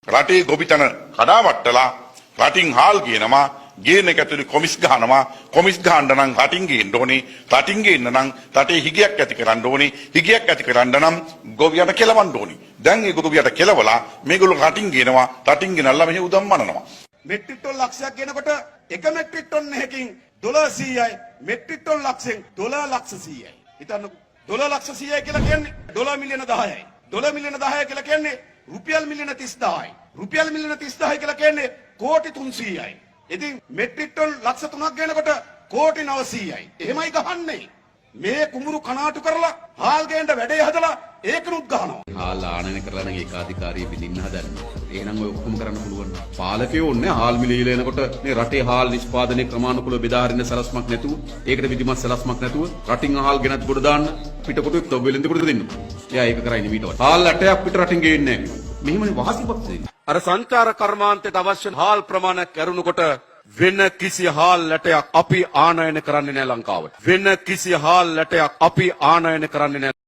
රටේ ගොවිතැන කඩාවට්ටලා රටින් හාල් ගේනවා ගේන එක ඇතුලේ කොමිස් ගහනවා කොමිස් ගහන්න නම් රටින් ගේන්න ඕනේ රටින් ගේන්න නම් රටේ හිගයක් ඇති කරන්න ඕනේ හිගයක් ඇති කරන්න නම් ගොවියට කෙලවන්න ඕනේ දැන් ඒ ගොවියට කෙලවලා මේගොල්ලෝ රටින් ගේනවා රටින් ගෙනල්ලා මෙහි උදම් මනනවා මෙට්‍රික් ටොන් ලක්ෂයක් ගෙනකොට එක මෙට්‍රික් ටොන් එකකින් $100යි මෙට්‍රික් ටොන් ලක්ෂෙන් $100,100යි හිතන්නකෝ $100,100යි කියලා කියන්නේ $10 මිලියන 10යි $10 මිලියන 10 කියලා කියන්නේ රුපියල් මිලියන 30000යි රුපියල් මිලියන 30000යි කියලා කියන්නේ කෝටි 300යි ඉතින් මෙට්‍රික් ටොන් ලක්ෂ 3ක් ගෙනකොට කෝටි 900යි එහෙමයි ගහන්නේ මේ කුඹුරු කනාටු කරලා හාල් ගේන්න වැඩේ හදලා ඒකනුත් ගහනවා හාල් ආනයන කරලා නම් ඒකාධිකාරී බිඳින්න හදන්නේ එහෙනම් ඔය ඔක්කොම කරන්න පුළුවන් පාලකයෝ ඕනේ හාල් මිලීල එනකොට මේ රටේ හාල් නිෂ්පාදනයේ ක්‍රමානුකූලව බෙදා හරින්න සලස්මක් නැතුව ඒකට විධිමත් සලස්මක් නැතුව රටින් හාල් ගෙනත් ගොඩ දාන්න පිටකොටුවෙක් තොබෙලෙන්දෙකුට දෙන්න එයා ඒක කරන්නේ මීට වඩා හාල් ඇටයක් පිට රටින් ගේන්නේ නැහැ මෙහෙමනේ වාසිපත් වෙන්නේ අර සංචාර කර්මාන්තයට අවශ්‍ය හාල් ප්‍රමාණයක් කරුණකොට වෙන කිසි හාල් ඇටයක් අපි ආනයන කරන්නේ නැහැ ලංකාවට වෙන කිසි හාල් ඇටයක් අපි ආනයන කරන්නේ නැහැ